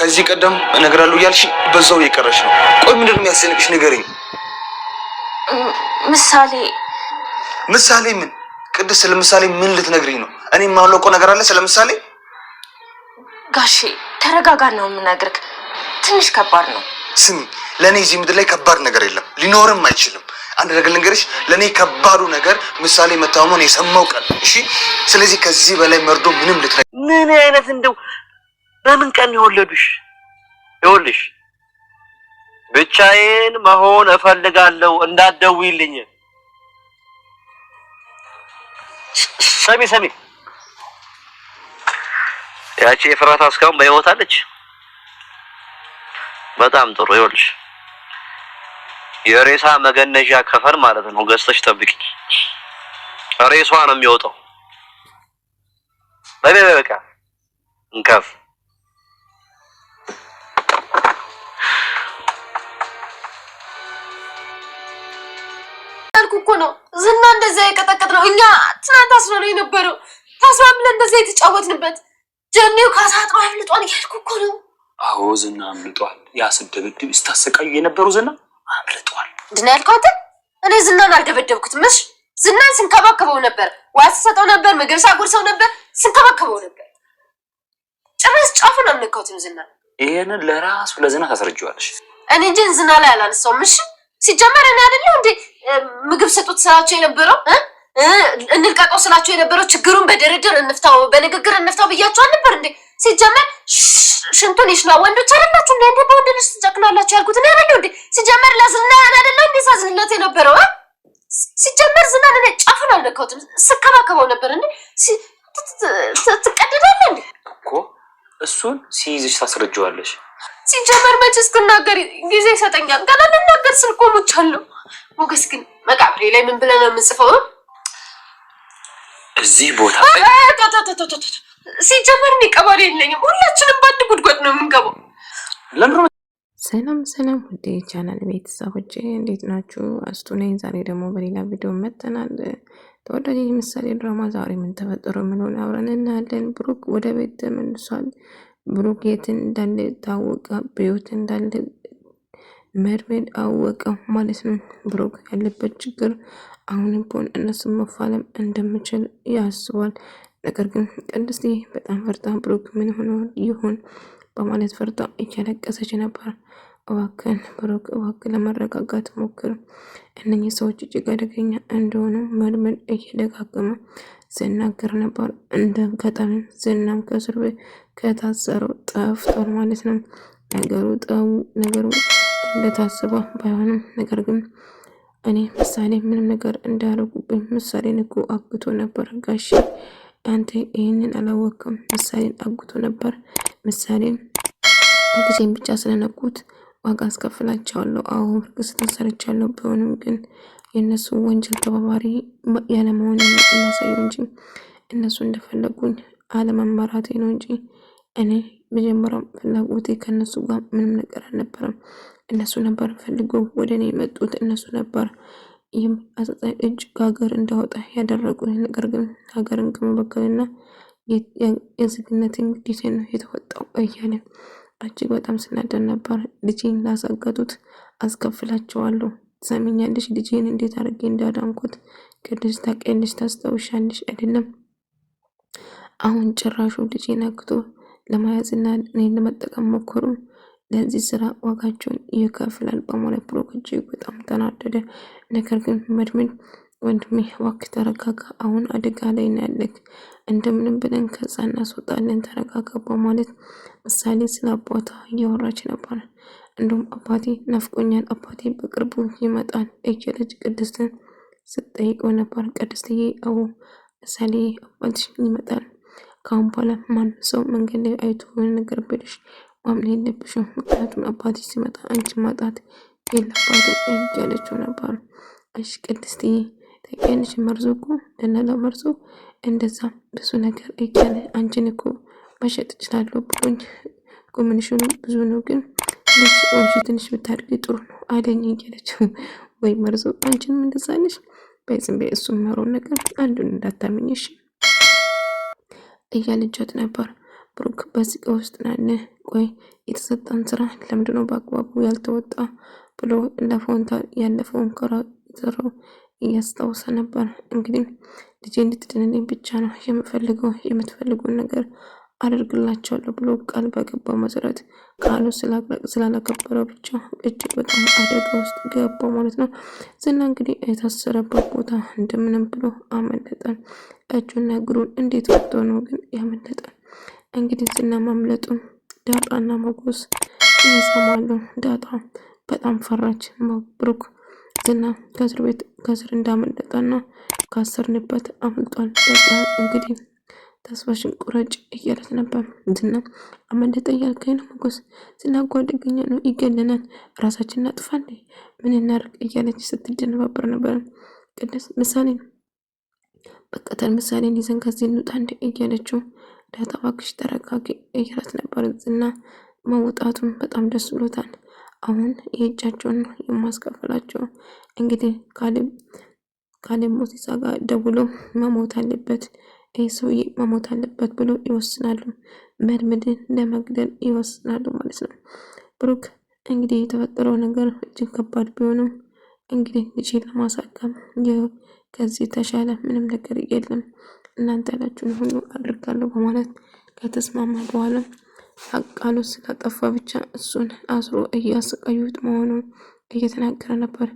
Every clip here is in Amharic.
ከዚህ ቀደም እነግራለሁ እያልሽ በዛው እየቀረሽ ነው። ቆይ ምንድን ነው የሚያስጨንቅሽ? ንገሪኝ። ምሳሌ ምን? ቅድስት ስለ ምሳሌ ምን ልትነግሪኝ ነው? እኔ የማውቀው ነገር አለ ስለ ምሳሌ? ጋሼ ተረጋጋ ነው የምነግርህ። ትንሽ ከባድ ነው። ስሚ፣ ለእኔ እዚህ ምድር ላይ ከባድ ነገር የለም፣ ሊኖርም አይችልም። አንድ ነገር ልንገርሽ፣ ለእኔ ከባዱ ነገር ምሳሌ መታመሙን የሰማው ቀን። እሺ፣ ስለዚህ ከዚህ በላይ መርዶ ምንም ልትነግሪኝ። ምን አይነት እንደው በምን ቀን የወለዱሽ? ይኸውልሽ ብቻዬን መሆን እፈልጋለሁ፣ እንዳትደውይልኝ። ሰሚ ያቺ የፍራታ እስካሁን በሕይወት አለች? በጣም ጥሩ። ይኸውልሽ የሬሳ መገነዣ ከፈን ማለት ነው ገዝተሽ ጠብቂ። ሬሷ ነው የሚወጣው። በቃ እንከፍ እኮ ነው ዝና እንደዛ የቀጠቀጥ ነው። እኛ ትናንት አስራ ነው የነበረው ታስራም እንደዛ የተጫወትንበት ጀኔው ካሳጥሮ አምልጧል እያልኩ እኮ ነው። አዎ ዝና አምልጧል። ያስደብድብ ስታሰቃይ የነበረው ዝና አምልጧል። ድና ያልኳት እኔ ዝናን አልደበደብኩትም። እሺ ዝናን ስንከባከበው ነበር፣ ዋስ ሰጠው ነበር፣ ምግብ ሳጎርሰው ነበር፣ ስንከባከበው ነበር። ጭራሽ ጫፉን አልነካሁትም ዝና። ይሄንን ለራሱ ለዝና ታስረጃዋለሽ። እኔ እንጂ ዝና ላይ አላነሳውም። እሺ ሲጀመር እኔ አይደለሁ እንዴ ምግብ ሰጡት ስላቸው የነበረው እንልቀቀው ስላቸው የነበረው ችግሩን በድርድር እንፍታው በንግግር እንፍታው ብያቸው ነበር እንዴ? ሲጀመር ሽንቱን ይሽና ወንዶች አይደላችሁ እንዴ? እንዴ በወንድ ልጅ ትጨክናላችሁ ያልኩት እኔ አይደለሁ እንዴ? ሲጀመር ለዝና አይደለሁ እንዴ ሳዝንለት የነበረው? ሲጀመር ዝና እኔ ጫፉን አልነካሁትም፣ ስከባከበው ነበር እንዴ? ትቀደዳለህ እንዴ እኮ እሱን ሲይዝሽ ታስረጃዋለሽ። ሲጀመር መች እስክናገር ጊዜ ይሰጠኛል። ገና ልናገር ስል ቆሙቻለሁ። ሞገስ ግን መቃብሬ ላይ ምን ብለህ ነው የምጽፈው? እዚህ ቦታ ሲጀመር እኔ ቀባሪ የለኝም። ሁላችንም በአንድ ጉድጓድ ነው የምንገባው። ሰላም ውዴ ቻናል ቤተሰቦቼ እንዴት ናችሁ? አስቱ ነኝ። ዛሬ ደግሞ በሌላ ቪዲዮ መጥተናል። ተወዳጅ ምሳሌ ድራማ ዛሬ ምን ተፈጠረ ምንሆን አብረን እናያለን። ብሩክ ወደ ቤት ተመልሷል። ብሩክ የት እንዳለ ታወቀ። በህይወት እንዳለ መድመድ አወቀ ማለት ነው። ብሩክ ያለበት ችግር አሁንም ቢሆን እነሱን መፋለም እንደምችል ያስባል። ነገር ግን ቅድስት በጣም ፈርታ ብሩክ ምን ሆኖ ይሆን በማለት ፈርታ እያለቀሰች ነበር። እባክህን ብሩክ እባክህ ለመረጋጋት ሞክር። እነኚህ ሰዎች እጅግ አደገኛ እንደሆኑ መድመድ እየደጋገመ ሲናገር ነበር። እንደ አጋጣሚ ዝናም ከእስር ቤት ከታሰረው ጠፍቷል ማለት ነው። ነገሩ እንደታሰበው ባይሆንም ነገር ግን እኔ ምሳሌ ምንም ነገር እንዳያደርጉብኝ ምሳሌን እኮ አግቶ ነበር ጋሼ፣ አንተ ይህንን አላወቅም። ምሳሌን አግቶ ነበር። ምሳሌን ጊዜን ብቻ ስለነኩት ዋጋ አስከፍላቸዋለሁ። አዎ እርግጥ ተሰርቻለሁ። ቢሆንም ግን የእነሱ ወንጀል ተባባሪ ያለመሆን የሚያሳየው እንጂ እነሱ እንደፈለጉኝ አለመመራቴ ነው እንጂ እኔ መጀመሪያም ፍላጎቴ ከእነሱ ጋር ምንም ነገር አልነበረም። እነሱ ነበር ፈልገው ወደ እኔ የመጡት። እነሱ ነበር ይህም አጸጻይ እጅ ከሀገር እንዳወጣ ያደረጉኝ። ነገር ግን ሀገርን ከመበከልና የዜግነትን ግዴታ ነው የተወጣው እያለ እጅግ በጣም ስናደር ነበር። ልጄን ላሳገቱት አስከፍላቸዋለሁ። ትሰሚኛለሽ? ልጄን እንዴት አድርጌ እንዳዳንኩት ቅድስት ታውቂያለሽ፣ ታስታውሻለሽ አይደለም? አሁን ጭራሹ ልጄን አግቶ ለመያዝና እኔን ለመጠቀም ሞከሩ። ለዚህ ስራ ዋጋቸውን ይከፍላል በማለት ብሩክ እጅግ በጣም ተናደደ። ነገር ግን መድመድ ወንድሜ እባክህ ተረጋጋ፣ አሁን አደጋ ላይ ነው ያለክ፣ እንደምንም ብለን ከዛ እናስወጣለን፣ ተረጋጋ በማለት ምሳሌ ስለ አባቷ እያወራች ነበር። እንደውም አባቴ ናፍቆኛል፣ አባቴ በቅርቡ ይመጣል እያለች ቅድስትን ስትጠይቀው ነበር። ቅድስትዬ አዎ ምሳሌ አባትሽ ይመጣል፣ ከአሁን በኋላ ማንም ሰው መንገድ ላይ አይቶ የሆነ ነገር ብልሽ ማመን የለብሽም፣ ምክንያቱም አባቴ ሲመጣ አንቺ ማጣት የለባትም እያለችው ነበር። እሺ ቅድስትዬ ታውቂያለሽ መርዞ እኮ ደላላ መርዞ እንደዛ ብዙ ነገር እያለ አንቺን እኮ መሸጥ እችላለሁ ብሎኝ ኮሚኒሽኑ ብዙ ነው፣ ግን ልጅ ወንጂ ትንሽ ብታድጊ ጥሩ ነው አለኝ እያለችው ወይ መርዞ አንቺንም እንደዛ ነሽ በዝም በይ እሱም መሮን ነገር አንዱን እንዳታምኝሽ እያለቻት ነበር። ብሩክ በስቃ ውስጥ ናለ። ቆይ የተሰጠን ስራ ለምንድነው በአግባቡ ያልተወጣ ብሎ ያለፈውን ከራው እያስታወሰ ነበር። እንግዲህ ልጄ እንድትድንልኝ ብቻ ነው የምትፈልጉን ነገር አደርግላቸዋለሁ ብሎ ቃል በገባው መሰረት ቃሉ ስላላከበረው ብቻ እጅግ በጣም አደጋ ውስጥ ገባው ማለት ነው። ዝና እንግዲህ የታሰረበት ቦታ እንደምንም ብሎ አመለጠ። እጁና እግሩን እንዴት ወጥቶ ነው ግን ያመለጠ? እንግዲህ ዝና ማምለጡን ዳጣና ሞገስ ይሰማሉ። ዳጣ በጣም ፈራች። ብሩክ ዝና ከእስር እንዳመለጠና ካሰርንበት አምልጧል። በቃ እንግዲህ ተስፋሽን ቁረጭ እያለት ነበር። ዝና አመለጠ እያልከኝ ነው ሞገስ? ዝና ጓደኛ ነው፣ ይገለናል፣ ራሳችን እናጥፋ እንዴ? ምን እናድርግ እያለች ስትደነባበር ነበር። ቅድስት ምሳሌን በቀተል ምሳሌን ይዘን ከዚህ እንውጣ እንዴ እያለችው ዳጣ እባክሽ ተረጋጊ እያለት ነበር። ዝና መውጣቱን በጣም ደስ ብሎታል። አሁን የእጃቸውን ነው የማስከፍላቸው። እንግዲህ ካሌብ ሞሲሳ ጋር ደውሎ መሞት አለበት ይህ ሰውዬ መሞት አለበት ብሎ ይወስናሉ። መድምድን ለመግደል ይወስናሉ ማለት ነው። ብሩክ እንግዲህ የተፈጠረው ነገር እጅግ ከባድ ቢሆንም እንግዲህ ልጄን ለማሳከም ከዚህ ተሻለ ምንም ነገር የለም፣ እናንተ ያላችሁን ሁሉ አድርጋለሁ በማለት ከተስማማ በኋላ ቃሉ ስላጠፋ ብቻ እሱን አስሮ እያሰቃዩት መሆኑን እየተናገረ ነበር።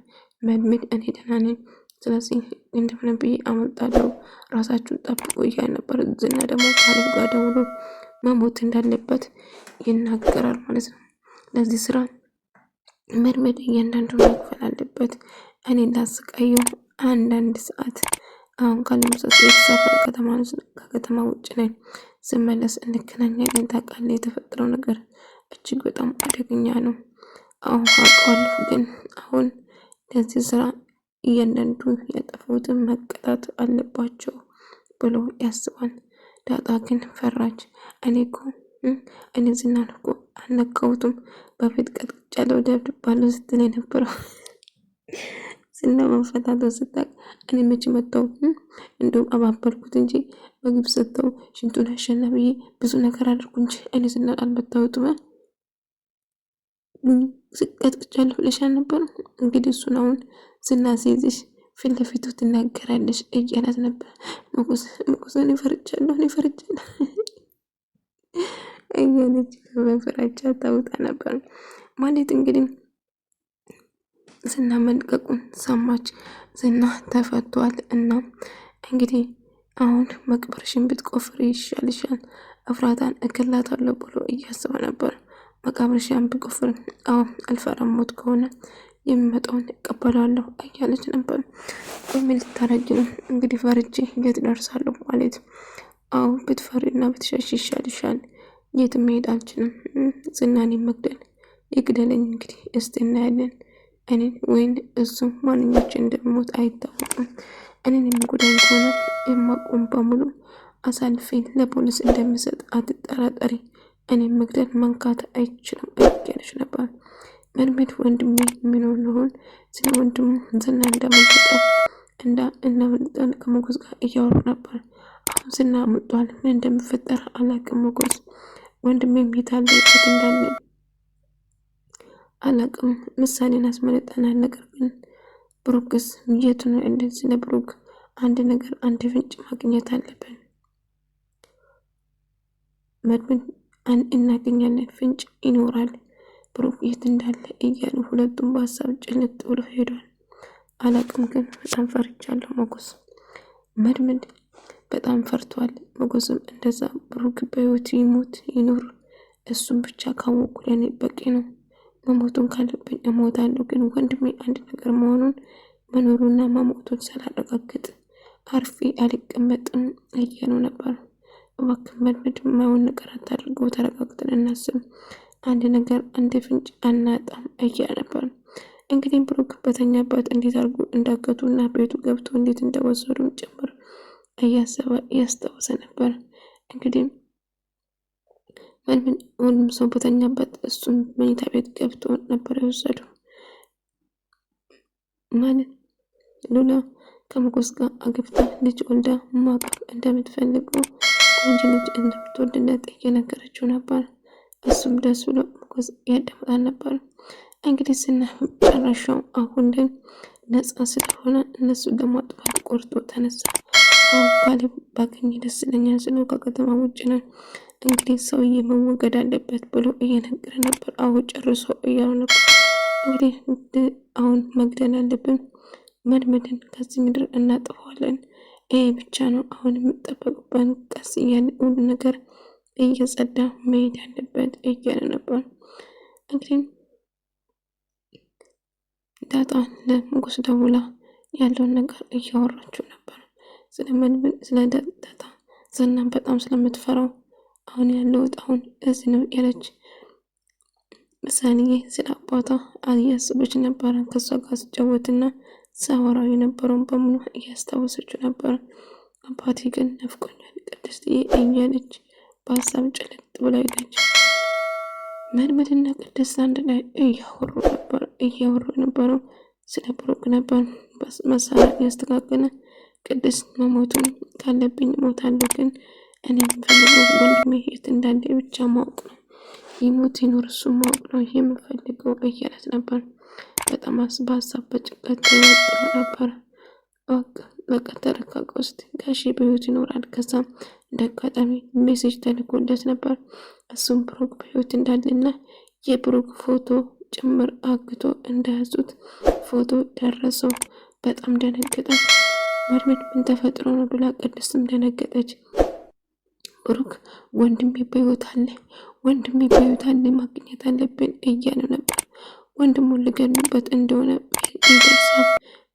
መድምድ እኔ ደህና ነኝ፣ ስለዚህ እንደምን ብዬ አመልጣለሁ፣ ራሳችሁን ጠብቁ እያለ ነበር። ዝና ደግሞ ካሌብ ጋር ደውሎ መሞት እንዳለበት ይናገራል ማለት ነው። ለዚህ ስራ መድምድ እያንዳንዱ መክፈል አለበት። እኔ እንዳሰቃየው አንዳንድ ሰዓት አሁን ካለምሰት የተሳፈረ ከከተማ ውጭ ላይ ስመለስ እንገናኛለን። ታውቃለህ የተፈጠረው ነገር እጅግ በጣም አደገኛ ነው። አሁን አውቀዋለሁ፣ ግን አሁን ለዚህ ስራ እያንዳንዱ ያጠፉትን መቀጣት አለባቸው ብሎ ያስባል። ዳጣ ግን ፈራች። እኔ ዝናን እኮ አልነካሁትም፣ በፊት ቀጥቅጫለሁ፣ ደብድቤያለሁ ስትል የነበረው ዝና መንፈታተው ስታቅ እኔ መች መጣሁ? እንዲሁም አባበልኩት እንጂ ምግብ ሰጥተው ሽንቱን አሸና ብዬ ብዙ ነገር አድርጉ እንጂ እኔ ዝናን አልመታሁትም። ቀጥቅጫለሁ ብለሻል ነበር። እንግዲህ እሱን አሁን ዝና ሲይዝሽ ፊት ለፊቱ ትናገራለሽ እያላት ነበር። ንጉስ እኔ ፈርቻለሁ እያለች በፍራቻ ታውጣ ነበር ማለት እንግዲህ ዝና መልቀቁን ሰማች። ዝና ተፈቷል እና እንግዲህ አሁን መቅበርሽን ብትቆፍር ይሻልሻል፣ እፍራታን እገላታለሁ ብሎ እያሰበ ነበር። መቃብርሽን ብትቆፍር አልፈራም፣ ሞት ከሆነ የሚመጣውን እቀበላለሁ እያለች ነበር። በሚል ልታረጊ ነው? እንግዲህ ፈርቼ የት ደርሳለሁ ማለት? ብትፈሪና ብትሸሽ ይሻልሻል። የትም መሄድ አልችልም። ዝናን መግደል ይግደለኝ። እንግዲህ እስቲ እናያለን። እኔን ወይን እሱ ማንኛችን እንደሞት አይታወቅም። እኔን የሚጎዳኝ ከሆነ የማቆም በሙሉ አሳልፌን ለፖሊስ እንደምሰጥ አትጠራጠሪ። እኔን መግደል መንካት አይችልም እያለች ነበር። መድምድ ወንድሜ የሚሆን ሆን ስለ ወንድሙ ዝና እንዳመለጠን ከሞገስ ጋር እያወሩ ነበር። አሁን ዝና አምልጧል። ምን እንደሚፈጠር አላውቅም። ሞገስ ወንድሜ የታለ የት እንዳለ አላውቅም። ምሳሌን አስመለጠናል። ነገር ግን ብሩክስ የቱ ነው? እንደዚህ ለብሩክ አንድ ፍንጭ ማግኘት አለብን። መድብን እናገኛለን፣ ፍንጭ ይኖራል። ብሩክ የት እንዳለ እያሉ ሁለቱም በሀሳብ ጭልጥ ብሎ ሄዷል። አላውቅም፣ ግን በጣም ፈርቻለሁ ሞገስ። መድምድ በጣም ፈርቷል። ሞገስም እንደዛ። ብሩክ በህይወት ይሞት ይኖር እሱም ብቻ ካወቁ ለኔ በቂ ነው። መሞቱን ካለብኝ እሞታለሁ፣ ግን ወንድሜ አንድ ነገር መኖሩና መሞቱን ስላረጋግጥ አርፌ አልቀመጥም እያሉ ነበር። እባክህ መድምድ የማይሆን ነገር አታድርገው፣ ተረጋግተን እናስብ፣ አንድ ፍንጭ አናጣም እያለ ነበር። እንግዲህ ብሩክ በተኛበት እንዴት አድርጎ እንዳገቱና ቤቱ ገብቶ እንዴት እንደወሰዱን ጭምር እያስታወሰ ነበር። እንግዲህ ሁሉም ሰው በተኛበት እሱም መኝታ ቤት ገብቶ ነበር የወሰዱ። ማለት ሉላ ከሞገስ ጋር አግብታ ልጅ ወልዳ ማቀፍ እንደምትፈልገው ቆንጆ ልጅ እንደምትወድለት እየነገረችው ነበር። እሱም ደስ ብሎ ሞገስ ያዳምጣል ነበር። እንግዲህ ዝና ጨረሻው አሁን ላይ ነፃ ስለሆነ እነሱ ለማጥፋት ቆርጦ ተነሳ። አሁን ካሌብ ባገኘ ደስ ይለኛል ስለው ከከተማ ውጭ ነው እንግዲህ ሰውዬ መወገድ አለበት ብሎ እየነገረ ነበር። አሁን ጨርሶ እያሉ ነበር። እንግዲህ አሁን መግደል አለብን፣ መድመድን ከዚህ ምድር እናጥፈዋለን። ይሄ ብቻ ነው አሁን የምጠበቅብን። ቀስ እያለ ሁሉ ነገር እየጸዳ መሄድ ያለበት እያለ ነበር። እንግዲህ ዳጣ ለሞገስ ደውላ ያለውን ነገር እያወራችው ነበር። ስለ ዳጣ ዝናን በጣም ስለምትፈራው አሁን ያለውት አሁን እዚህ ነው ያለች። ምሳሌ ስለ አባቷ እያሰበች ነበረ። ከሷ ጋር ስጫወትና ሳወራው የነበረውን በሙሉ እያስታወሰችው ነበር። አባቴ ግን ነፍቆኛል ቅድስትዬ እያለች በሀሳብ ጭልጥ ብላ ሄደች። መድመድና ቅድስት አንድ ላይ እያወሩ ነበረው። ስለ ብሩክ ነበር መሳሪያ ያስተካከለ። ቅድስት መሞቱን ካለብኝ እሞታለሁ፣ ግን እኔ የምፈልገው ወንድሜ የት እንዳለ ብቻ ማወቅ ነው። ይሞት ይኖር እሱ ማወቅ ነው የምፈልገው እያለት ነበር። በጣም በሀሳብ በጭንቀት ተወጥሮ ነበር። በቃ ተረጋጋ ውስጥ ጋሼ በህይወት ይኖራል። ከዛም እንደ አጋጣሚ ሜሴጅ ተልኮለት ነበር። እሱም ብሩክ በህይወት እንዳለና የብሩክ ፎቶ ጭምር አግቶ እንደያዙት ፎቶ ደረሰው። በጣም ደነገጠ። መድመድ ምን ተፈጥሮ ነው ብላ ቅድስትም ደነገጠች። ብሩክ ወንድሜ በህይወት አለ ማግኘት አለብን እያለ ነበር። ወንድሙን ሊገሉበት እንደሆነ ይደርሳል።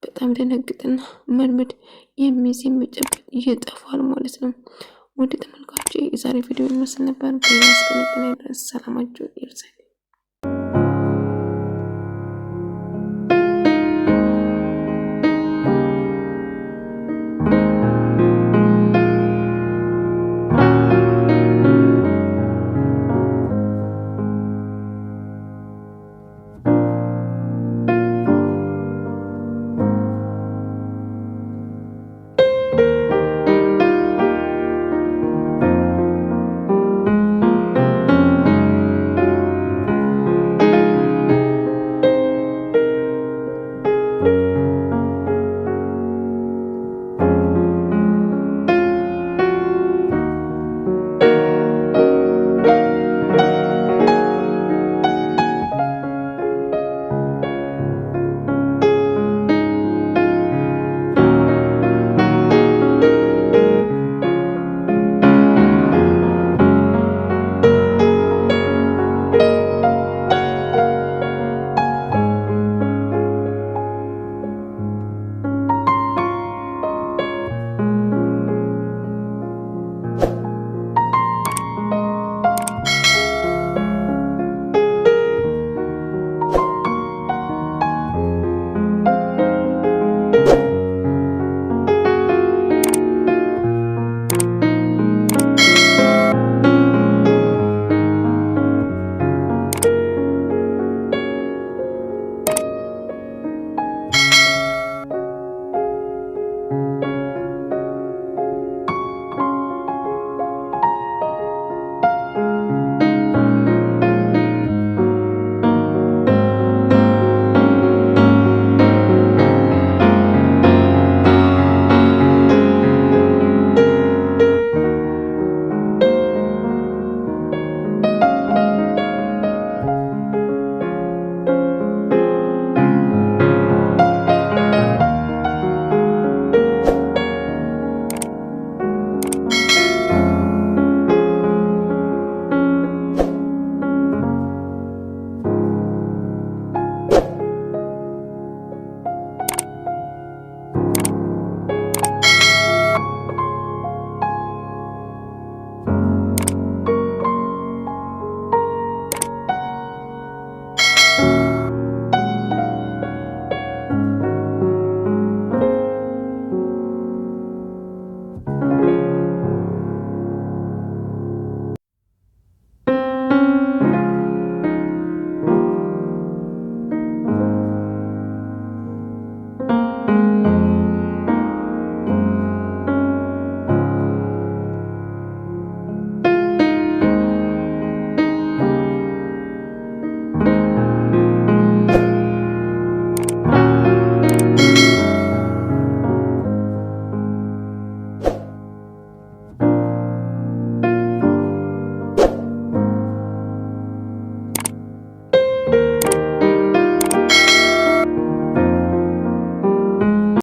በጣም ደነግጥና መድመድ የሚይዝ የሚጨበጥ እየጠፋል ማለት ነው። ወደ ተመልካቾች የዛሬ ቪዲዮ ይመስል ነበር። በሌላ እስክንገናኝ ድረስ ሰላማችሁ ይብዛልኝ።